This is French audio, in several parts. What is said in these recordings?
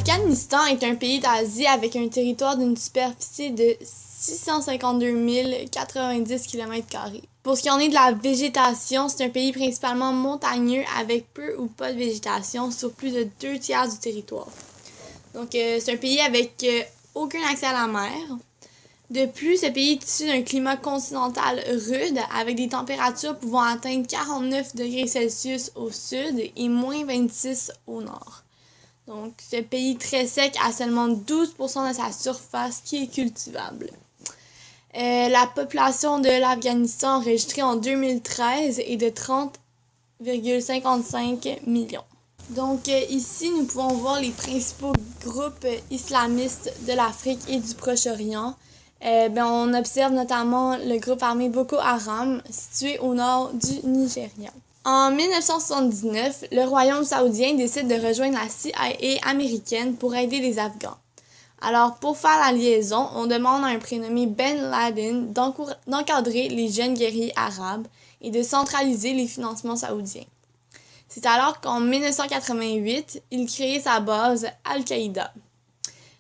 L'Afghanistan est un pays d'Asie avec un territoire d'une superficie de 652 090 km². Pour ce qui en est de la végétation, c'est un pays principalement montagneux avec peu ou pas de végétation sur plus de 2/3 du territoire. Donc, c'est un pays avec aucun accès à la mer. De plus, ce pays est issu d'un climat continental rude avec des températures pouvant atteindre 49 degrés Celsius au sud et moins 26 au nord. Donc, ce pays très sec a seulement 12% de sa surface qui est cultivable. La population de l'Afghanistan enregistrée en 2013 est de 30,55 millions. Donc ici, nous pouvons voir les principaux groupes islamistes de l'Afrique et du Proche-Orient. On observe notamment le groupe armé Boko Haram, situé au nord du Nigeria. En 1979, le royaume saoudien décide de rejoindre la CIA américaine pour aider les Afghans. Alors, pour faire la liaison, on demande à un prénommé Ben Laden d'encadrer les jeunes guerriers arabes et de centraliser les financements saoudiens. C'est alors qu'en 1988, il crée sa base Al-Qaïda.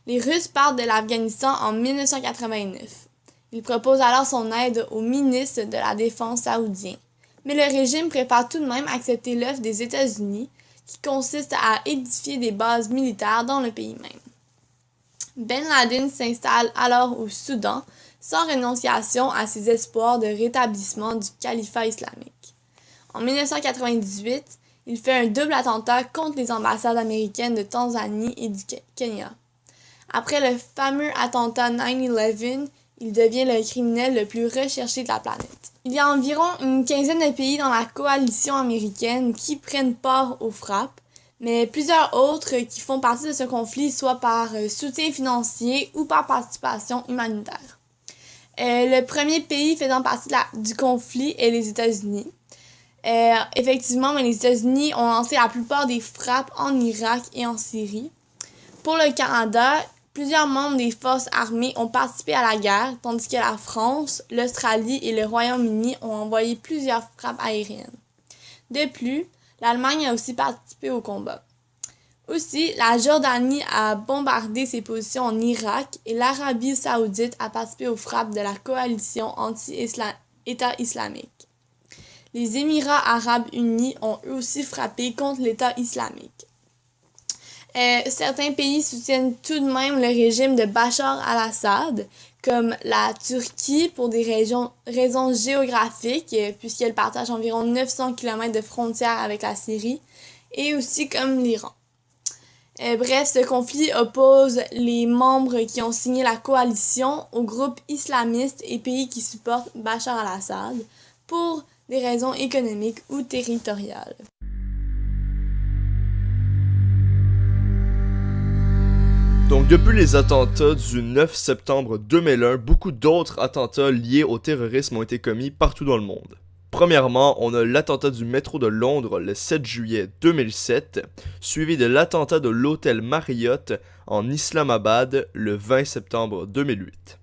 Les Russes partent de l'Afghanistan en 1989. Il propose alors son aide au ministre de la Défense saoudien. Mais le régime préfère tout de même accepter l'offre des États-Unis, qui consiste à édifier des bases militaires dans le pays même. Ben Laden s'installe alors au Soudan, sans renonciation à ses espoirs de rétablissement du califat islamique. En 1998, il fait un double attentat contre les ambassades américaines de Tanzanie et du Kenya. Après le fameux attentat 9/11, il devient le criminel le plus recherché de la planète. Il y a environ une quinzaine de pays dans la coalition américaine qui prennent part aux frappes, mais plusieurs autres qui font partie de ce conflit, soit par soutien financier ou par participation humanitaire. Le premier pays faisant partie du conflit est les États-Unis. Effectivement, les États-Unis ont lancé la plupart des frappes en Irak et en Syrie. Pour le Canada, plusieurs membres des forces armées ont participé à la guerre, tandis que la France, l'Australie et le Royaume-Uni ont envoyé plusieurs frappes aériennes. De plus, l'Allemagne a aussi participé au combat. Aussi, la Jordanie a bombardé ses positions en Irak et l'Arabie saoudite a participé aux frappes de la coalition anti-État islamique. Les Émirats arabes unis ont eux aussi frappé contre l'État islamique. Certains pays soutiennent tout de même le régime de Bachar al-Assad, comme la Turquie pour des raisons géographiques, puisqu'elle partage environ 900 km de frontière avec la Syrie, et aussi comme l'Iran. Bref, ce conflit oppose les membres qui ont signé la coalition aux groupes islamistes et pays qui supportent Bachar al-Assad pour des raisons économiques ou territoriales. Donc depuis les attentats du 9 septembre 2001, beaucoup d'autres attentats liés au terrorisme ont été commis partout dans le monde. Premièrement, on a l'attentat du métro de Londres le 7 juillet 2007, suivi de l'attentat de l'hôtel Marriott en Islamabad le 20 septembre 2008.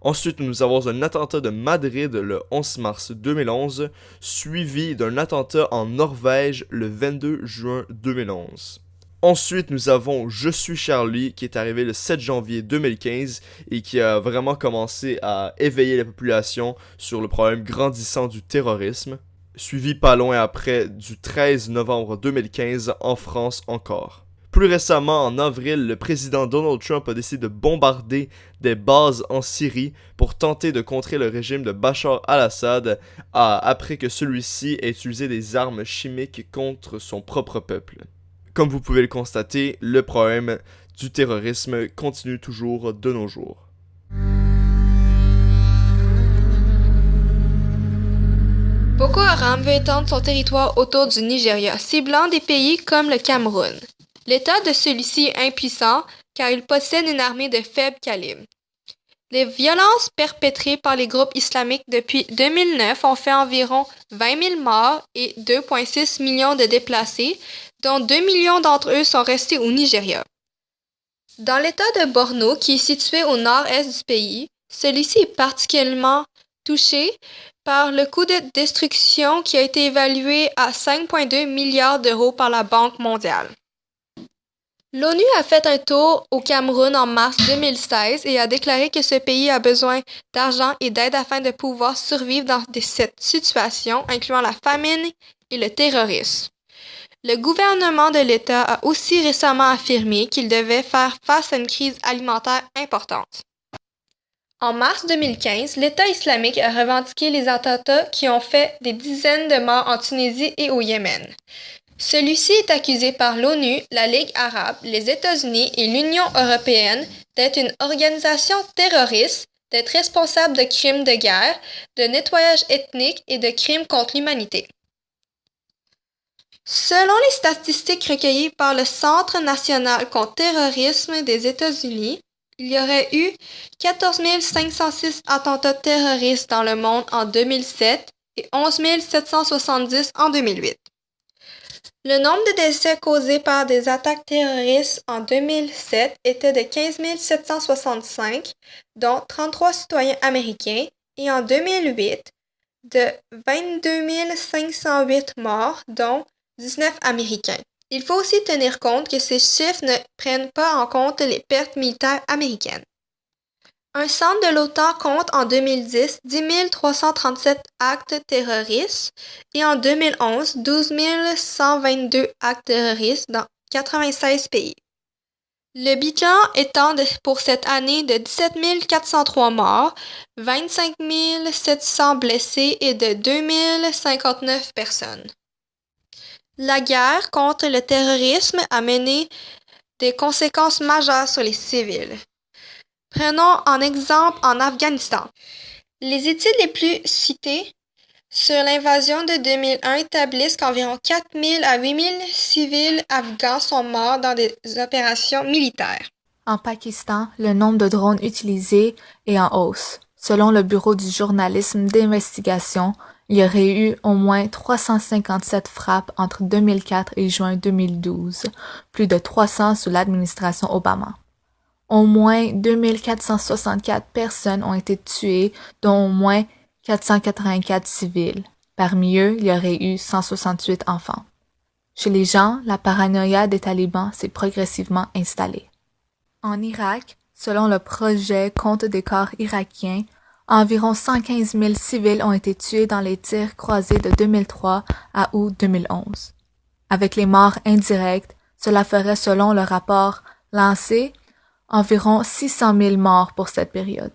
Ensuite, nous avons un attentat de Madrid le 11 mars 2011, suivi d'un attentat en Norvège le 22 juin 2011. Ensuite, nous avons Je suis Charlie qui est arrivé le 7 janvier 2015 et qui a vraiment commencé à éveiller la population sur le problème grandissant du terrorisme, suivi pas loin après du 13 novembre 2015 en France encore. Plus récemment, en avril, le président Donald Trump a décidé de bombarder des bases en Syrie pour tenter de contrer le régime de Bachar al-Assad après que celui-ci ait utilisé des armes chimiques contre son propre peuple. Comme vous pouvez le constater, le problème du terrorisme continue toujours de nos jours. Boko Haram veut étendre son territoire autour du Nigeria, ciblant des pays comme le Cameroun. L'état de celui-ci est impuissant car il possède une armée de faible calibre. Les violences perpétrées par les groupes islamiques depuis 2009 ont fait environ 20 000 morts et 2,6 millions de déplacés, dont 2 millions d'entre eux sont restés au Nigeria. Dans l'état de Borno, qui est situé au nord-est du pays, celui-ci est particulièrement touché par le coût de destruction qui a été évalué à 5,2 milliards d'euros par la Banque mondiale. L'ONU a fait un tour au Cameroun en mars 2016 et a déclaré que ce pays a besoin d'argent et d'aide afin de pouvoir survivre dans cette situation, incluant la famine et le terrorisme. Le gouvernement de l'État a aussi récemment affirmé qu'il devait faire face à une crise alimentaire importante. En mars 2015, l'État islamique a revendiqué les attentats qui ont fait des dizaines de morts en Tunisie et au Yémen. Celui-ci est accusé par l'ONU, la Ligue arabe, les États-Unis et l'Union européenne d'être une organisation terroriste, d'être responsable de crimes de guerre, de nettoyage ethnique et de crimes contre l'humanité. Selon les statistiques recueillies par le Centre national contre le terrorisme des États-Unis, il y aurait eu 14 506 attentats terroristes dans le monde en 2007 et 11 770 en 2008. Le nombre de décès causés par des attaques terroristes en 2007 était de 15 765, dont 33 citoyens américains, et en 2008, de 22 508 morts, dont 19 Américains. Il faut aussi tenir compte que ces chiffres ne prennent pas en compte les pertes militaires américaines. Un centre de l'OTAN compte en 2010 10 337 actes terroristes et en 2011 12 122 actes terroristes dans 96 pays. Le bilan étant pour cette année de 17 403 morts, 25 700 blessés et de 2 059 personnes. La guerre contre le terrorisme a mené des conséquences majeures sur les civils. Prenons en exemple en Afghanistan. Les études les plus citées sur l'invasion de 2001 établissent qu'environ 4 000 à 8 000 civils afghans sont morts dans des opérations militaires. En Pakistan, le nombre de drones utilisés est en hausse. Selon le Bureau du journalisme d'investigation, il y aurait eu au moins 357 frappes entre 2004 et juin 2012, plus de 300 sous l'administration Obama. Au moins 2464 personnes ont été tuées, dont au moins 484 civils. Parmi eux, il y aurait eu 168 enfants. Chez les gens, la paranoïa des talibans s'est progressivement installée. En Irak, selon le projet Compte des corps irakiens, environ 115 000 civils ont été tués dans les tirs croisés de 2003 à août 2011. Avec les morts indirectes, cela ferait, selon le rapport lancé, environ 600 000 morts pour cette période.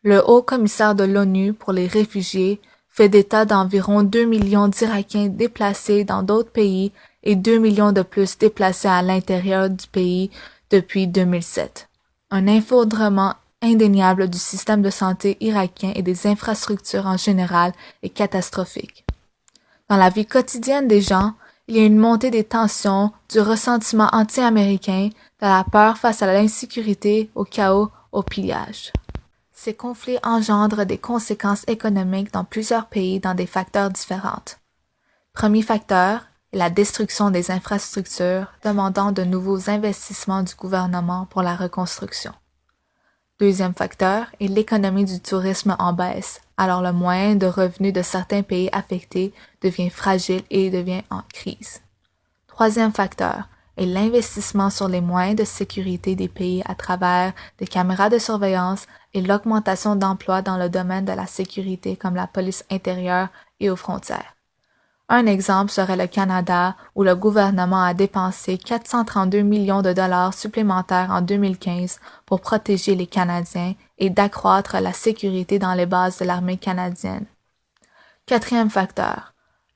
Le haut-commissaire de l'ONU pour les réfugiés fait état d'environ 2 millions d'Irakiens déplacés dans d'autres pays et 2 millions de plus déplacés à l'intérieur du pays depuis 2007. Un effondrement indéniable du système de santé irakien et des infrastructures en général est catastrophique. Dans la vie quotidienne des gens, il y a une montée des tensions, du ressentiment anti-américain, de la peur face à l'insécurité, au chaos, au pillage. Ces conflits engendrent des conséquences économiques dans plusieurs pays dans des facteurs différents. Premier facteur est la destruction des infrastructures demandant de nouveaux investissements du gouvernement pour la reconstruction. Deuxième facteur est l'économie du tourisme en baisse, alors le moyen de revenus de certains pays affectés devient fragile et devient en crise. Troisième facteur est l'investissement sur les moyens de sécurité des pays à travers des caméras de surveillance et l'augmentation d'emplois dans le domaine de la sécurité comme la police intérieure et aux frontières. Un exemple serait le Canada, où le gouvernement a dépensé 432 millions de dollars supplémentaires en 2015 pour protéger les Canadiens et d'accroître la sécurité dans les bases de l'armée canadienne. Quatrième facteur,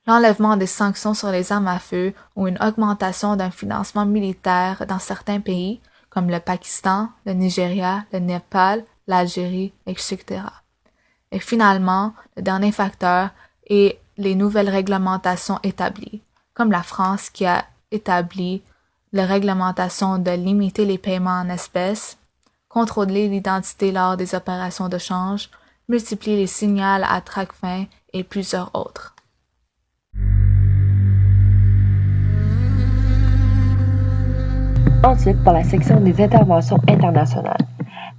l'enlèvement des sanctions sur les armes à feu ou une augmentation d'un financement militaire dans certains pays, comme le Pakistan, le Nigeria, le Népal, l'Algérie, etc. Et finalement, le dernier facteur est les nouvelles réglementations établies, comme la France qui a établi la réglementation de limiter les paiements en espèces, contrôler l'identité lors des opérations de change, multiplier les signaux à traque-fin et plusieurs autres. Ensuite, pour la section des interventions internationales.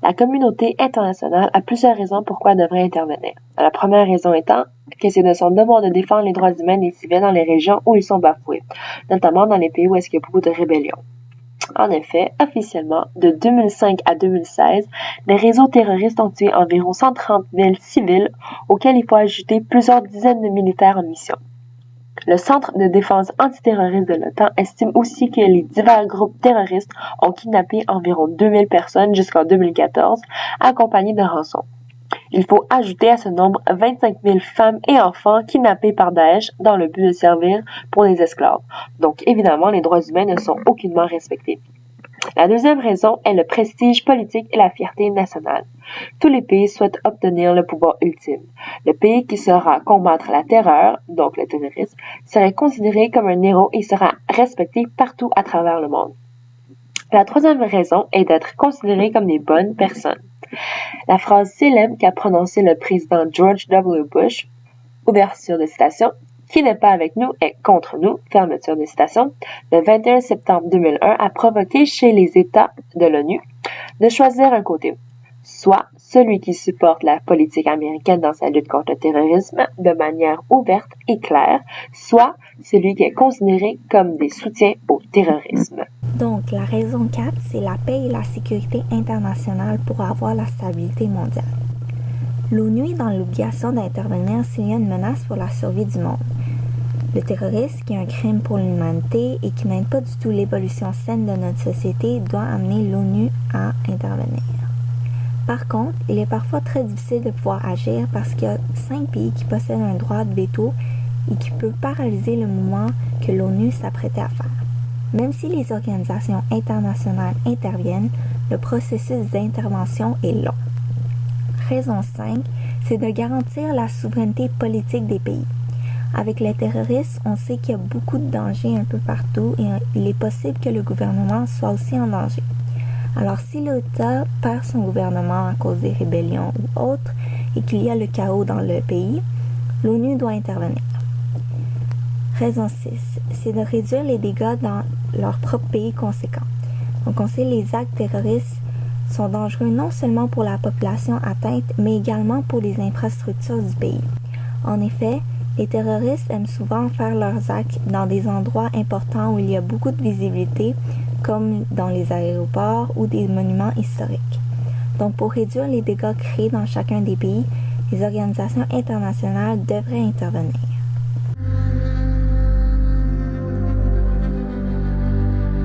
La communauté internationale a plusieurs raisons pourquoi elle devrait intervenir. La première raison étant que c'est de son devoir de défendre les droits humains des civils dans les régions où ils sont bafoués, notamment dans les pays où il y a beaucoup de rébellions. En effet, officiellement, de 2005 à 2016, les réseaux terroristes ont tué environ 130 000 civils, auxquels il faut ajouter plusieurs dizaines de militaires en mission. Le Centre de défense antiterroriste de l'OTAN estime aussi que les divers groupes terroristes ont kidnappé environ 2000 personnes jusqu'en 2014, accompagnées de rançons. Il faut ajouter à ce nombre 25 000 femmes et enfants kidnappés par Daesh dans le but de servir pour des esclaves. Donc évidemment, les droits humains ne sont aucunement respectés. La deuxième raison est le prestige politique et la fierté nationale. Tous les pays souhaitent obtenir le pouvoir ultime. Le pays qui saura combattre la terreur, donc le terrorisme, serait considéré comme un héros et sera respecté partout à travers le monde. La troisième raison est d'être considéré comme des bonnes personnes. La phrase célèbre qu'a prononcée le président George W. Bush, ouverture de citation, « Qui n'est pas avec nous est contre nous », fermeture de citation, le 21 septembre 2001 a provoqué chez les États de l'ONU de choisir un côté, soit celui qui supporte la politique américaine dans sa lutte contre le terrorisme de manière ouverte et claire, soit celui qui est considéré comme des soutiens au terrorisme. Donc, la raison 4, c'est la paix et la sécurité internationale pour avoir la stabilité mondiale. L'ONU est dans l'obligation d'intervenir s'il y a une menace pour la survie du monde. Le terrorisme, qui est un crime pour l'humanité et qui n'aide pas du tout l'évolution saine de notre société, doit amener l'ONU à intervenir. Par contre, il est parfois très difficile de pouvoir agir parce qu'il y a 5 pays qui possèdent un droit de veto et qui peut paralyser le mouvement que l'ONU s'apprêtait à faire. Même si les organisations internationales interviennent, le processus d'intervention est long. Raison 5, c'est de garantir la souveraineté politique des pays. Avec les terroristes, on sait qu'il y a beaucoup de dangers un peu partout et il est possible que le gouvernement soit aussi en danger. Alors si l'État perd son gouvernement à cause des rébellions ou autres et qu'il y a le chaos dans le pays, l'ONU doit intervenir. Raison 6, c'est de réduire les dégâts dans leur propre pays conséquent. Donc on sait que les actes terroristes sont dangereux non seulement pour la population atteinte, mais également pour les infrastructures du pays. En effet, les terroristes aiment souvent faire leurs actes dans des endroits importants où il y a beaucoup de visibilité, comme dans les aéroports ou des monuments historiques. Donc pour réduire les dégâts créés dans chacun des pays, les organisations internationales devraient intervenir.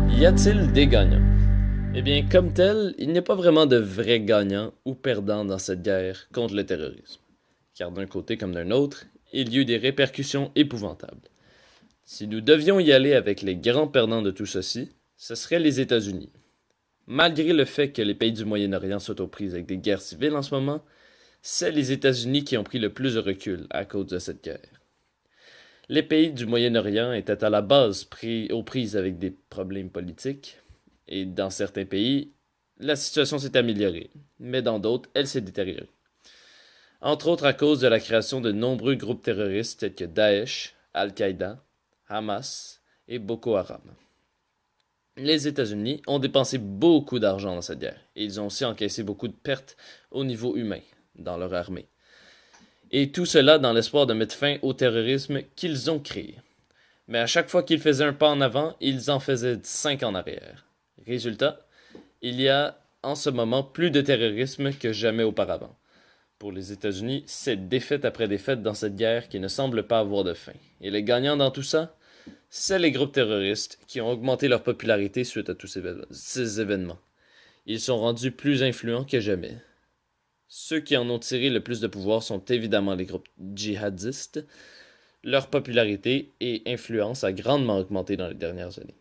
Y a-t-il des gagnants? Eh bien, comme tel, il n'y a pas vraiment de vrais gagnants ou perdants dans cette guerre contre le terrorisme. Car d'un côté comme d'un autre, il y a eu des répercussions épouvantables. Si nous devions y aller avec les grands perdants de tout ceci, ce seraient les États-Unis. Malgré le fait que les pays du Moyen-Orient soient aux prises avec des guerres civiles en ce moment, c'est les États-Unis qui ont pris le plus de recul à cause de cette guerre. Les pays du Moyen-Orient étaient à la base aux prises avec des problèmes politiques, et dans certains pays, la situation s'est améliorée, mais dans d'autres, elle s'est détériorée. Entre autres à cause de la création de nombreux groupes terroristes tels que Daesh, Al-Qaïda, Hamas et Boko Haram. Les États-Unis ont dépensé beaucoup d'argent dans cette guerre, et ils ont aussi encaissé beaucoup de pertes au niveau humain dans leur armée. Et tout cela dans l'espoir de mettre fin au terrorisme qu'ils ont créé. Mais à chaque fois qu'ils faisaient un pas en avant, ils en faisaient 5 en arrière. Résultat, il y a en ce moment plus de terrorisme que jamais auparavant. Pour les États-Unis, c'est défaite après défaite dans cette guerre qui ne semble pas avoir de fin. Et les gagnants dans tout ça, c'est les groupes terroristes qui ont augmenté leur popularité suite à tous ces événements. Ils sont rendus plus influents que jamais. Ceux qui en ont tiré le plus de pouvoir sont évidemment les groupes djihadistes. Leur popularité et influence a grandement augmenté dans les dernières années.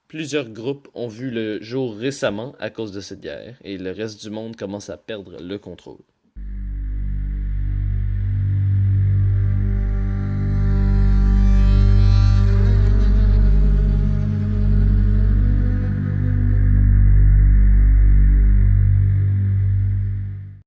Plusieurs groupes ont vu le jour récemment à cause de cette guerre, et le reste du monde commence à perdre le contrôle.